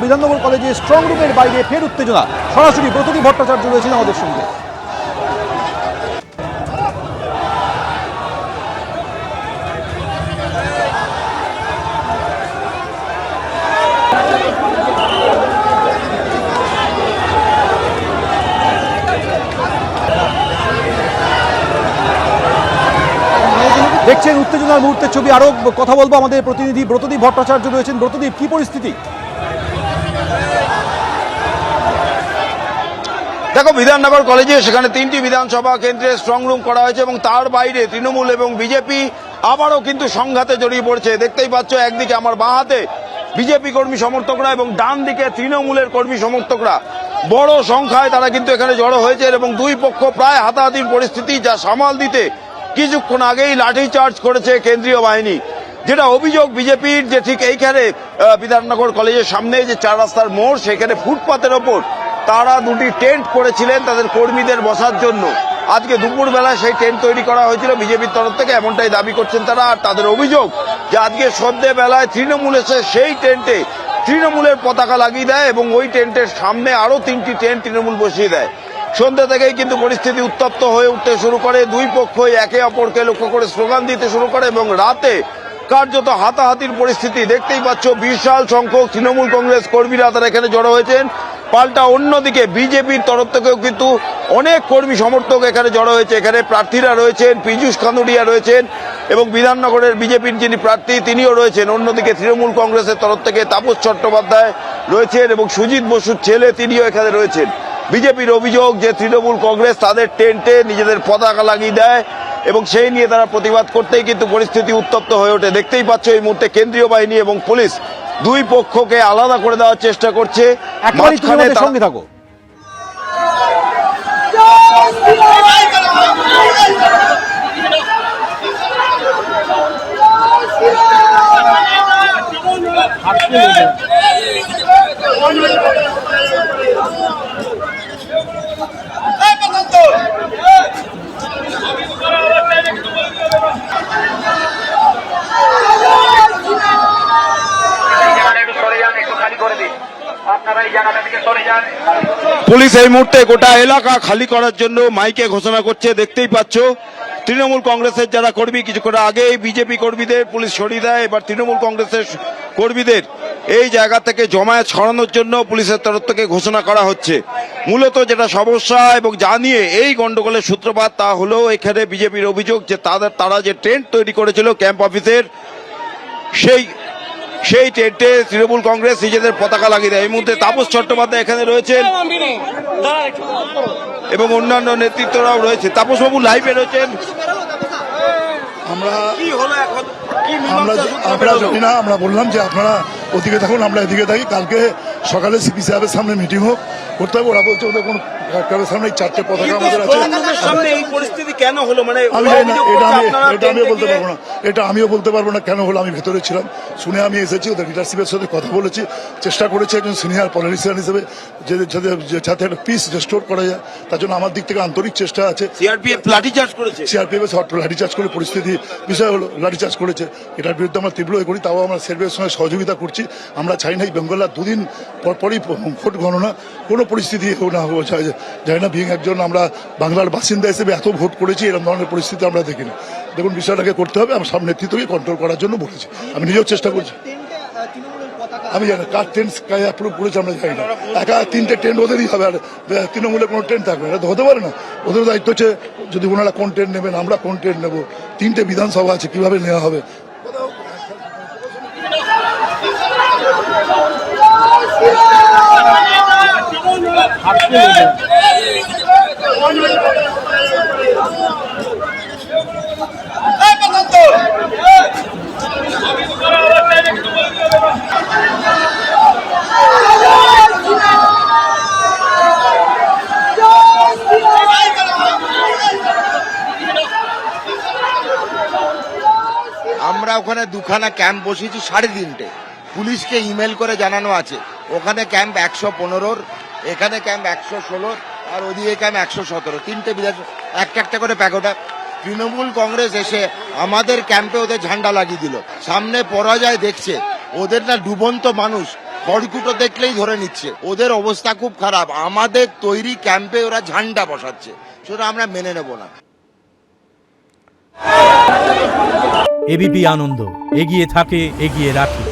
বিধাননগর কলেজে স্ট্রং রুমের বাইরে ফের উত্তেজনা। সরাসরি ব্রতদীপ ভট্টাচার্য রয়েছেন আমাদের সঙ্গে। দেখছেন উত্তেজনার মুহূর্তের ছবি। আরো কথা বলবো, আমাদের প্রতিনিধি ব্রতদীপ ভট্টাচার্য রয়েছেন। ব্রতদীপ, কি পরিস্থিতি? দেখো, বিধাননগর কলেজে সেখানে 3টি বিধানসভা কেন্দ্রে স্ট্রং রুম করা হয়েছে এবং তার বাইরে তৃণমূল এবং বিজেপি আবারও কিন্তু সংঘাতে জড়িয়ে পড়ছে। দেখতেই পাচ্ছ, একদিকে আমার বাঁ হাতে বিজেপি কর্মী সমর্থকরা এবং ডান দিকে তৃণমূলের কর্মী সমর্থকরা বড় সংখ্যায় তারা কিন্তু এখানে জড়ো হয়েছে এবং দুই পক্ষ প্রায় হাতাহাতির পরিস্থিতি, যা সামাল দিতে কিছুক্ষণ আগেই লাঠিচার্জ করেছে কেন্দ্রীয় বাহিনী। যেটা অভিযোগ বিজেপির, যে ঠিক এইখানে বিধাননগর কলেজের সামনে যে 4 রাস্তার মোড়, সেখানে ফুটপাতের ওপর তারা 2টি টেন্ট করেছিলেন তাদের কর্মীদের বসার জন্য। আজকে দুপুরবেলায় সেই টেন্ট তৈরি করা হয়েছিল বিজেপির তরফ থেকে, এমনটাই দাবি করছেন তারা। আর তাদের অভিযোগ যে আজকে সন্ধ্যেবেলায় তৃণমূল এসে সেই টেন্টে তৃণমূলের পতাকা লাগিয়ে দেয় এবং ওই টেন্টের সামনে আরো 3টি টেন্ট তৃণমূল বসিয়ে দেয়। সন্ধ্যা থেকেই কিন্তু পরিস্থিতি উত্তপ্ত হয়ে উঠতে শুরু করে। দুই পক্ষই একে অপরকে লক্ষ্য করে স্লোগান দিতে শুরু করে এবং রাতে কার্যত হাতাহাতির পরিস্থিতি। দেখতেই পাচ্ছ, বিশাল সংখ্যক তৃণমূল কংগ্রেস কর্মীরা তারা এখানে জড়ো হয়েছেন। পাল্টা অন্যদিকে বিজেপির তরফ থেকেও কিন্তু অনেক কর্মী সমর্থক এখানে জড়ো হয়েছে। এখানে প্রার্থীরা রয়েছেন, পীযূষ কানুরিয়া রয়েছেন এবং বিধাননগরের বিজেপির যিনি প্রার্থী তিনিও রয়েছেন। অন্যদিকে তৃণমূল কংগ্রেসের তরফ থেকে তাপস চট্টোপাধ্যায় রয়েছেন এবং সুজিত বসুর ছেলে তিনিও এখানে রয়েছেন। বিজেপির অভিযোগ যে তৃণমূল কংগ্রেস তাদের টেন্টে নিজেদের পতাকা লাগিয়ে দেয় এবং সেই নিয়ে তারা প্রতিবাদ করতেই কিন্তু পরিস্থিতি উত্তপ্ত হয়ে ওঠে। দেখতেই পাচ্ছ, এই মুহূর্তে কেন্দ্রীয় বাহিনী এবং পুলিশ দুই পক্ষকে আলাদা করে দেওয়ার চেষ্টা করছে। সঙ্গে থাকো। পুলিশ এই মুহূর্তে গোটা এলাকা খালি করার জন্য মাইকে ঘোষণা করছে। দেখতেই পাচ্ছ, তৃণমূল কংগ্রেসের যারা কর্মী, কিছুক্ষণ আগে বিজেপি কর্মীদের পুলিশ সরিয়ে দেয়। এবার তৃণমূল কংগ্রেসের কর্মীদের এই জায়গা থেকে জমায়েত ছড়ানোর জন্য পুলিশের তরফ থেকে ঘোষণা করা হচ্ছে। মূলত যেটা সমস্যা এবং জানিয়ে এই গন্ডগোলের সূত্রপাত, তা হলো এখানে বিজেপির অভিযোগ যে তারা যে টেন্ট তৈরি করেছিল ক্যাম্প অফিসের, সেই টেন্টে তৃণমূল কংগ্রেস নিজেদের পতাকা লাগিয়ে দেয়। এই মুহূর্তে তাপস চট্টোপাধ্যায় এখানে রয়েছেন এবং অন্যান্য নেতৃত্বরাও রয়েছে। তাপস বাবু লাইভে রয়েছেন। আমরা জানি না, আমরা বললাম যে আপনারা ওদিকে থাকুন, আমরা এদিকে থাকি। কালকে সকালে সিপি সাহেবের সামনে মিটিং হোক করতে হবে। ওরা বলছে ওদের কোনো সামনে 4টে পতাকা আমাদের আছে। এই পরিস্থিতি কেন হলো মানে আমি জানি না, এটা আমিও বলতে পারবো না। এটা আমিও বলতে পারবো না কেন হলো। আমি ভেতরে ছিলাম, শুনে আমি এসেছি। ওদের লিডারশিপের সাথে কথা বলেছি, চেষ্টা করেছি একজন সিনিয়র পলিটিশিয়ান হিসেবে যাতে একটা পিস রেস্টোর করা যায়, তার জন্য আমার দিক থেকে আন্তরিক চেষ্টা আছে। সিআরপিএফ লাঠিচার্জ করেছে, সিআরপিএফ লাঠিচার্জ করে পরিস্থিতি বিষয় হলো লাঠিচার্জ করেছে। এটার বিরুদ্ধে আমরা তীব্র করি, তাও আমরা সেলভের সঙ্গে সহযোগিতা করছি। আমরা চাই না এই বেঙ্গলার 2 দিন পরপরই ভোট গণনা, কোনো পরিস্থিতি না যায় না। বিং একজন আমরা বাংলার বাসিন্দা হিসেবে এত ভোট করেছি, এরকম ধরনের পরিস্থিতি আমরা দেখিনি। দেখুন, বিষয়টাকে করতে হবে। আমার সব নেতৃত্বকে কন্ট্রোল করার জন্য বলেছি, আমি নিজেও চেষ্টা করছি। আমি জানি কার টেন্ট অ্যাপ্রুভ করেছে আমরা জানি না। 3টে টেন্ট ওদেরই হবে, আর তৃণমূলের কোনো টেন্ট থাকবে না, এটা তো হতে পারে না। ওদের দায়িত্ব হচ্ছে যদি ওনারা কোন টেন্ট নেবেন, আমরা কোন টেন্ট নেবো। 3টে বিধানসভা আছে, কিভাবে নেওয়া হবে। আমরা ওখানে 2খানা ক্যাম্প বসিয়েছি 3:30। পুলিশকে ইমেল করে জানানো আছে ওখানে ক্যাম্প 115, এখানে ক্যাম্প 116 আর ওদিকে ক্যাম্প 117। 3টে বিধানসভা একটা করে প্যাকেট। তৃণমূল কংগ্রেস এসে আমাদের ক্যাম্পে ওদের ঝান্ডা লাগিয়ে দিল। সামনে পরাজয় দেখছে, ওদের না ডুবন্ত মানুষ খড়কুটো দেখলেই ধরে নিচ্ছে। ওদের অবস্থা খুব খারাপ। আমাদের তৈরি ক্যাম্পে ওরা ঝান্ডা বসাচ্ছে, সেটা আমরা মেনে নেব না। এবিপি আনন্দ, এগিয়ে থাকে, এগিয়ে রাখে।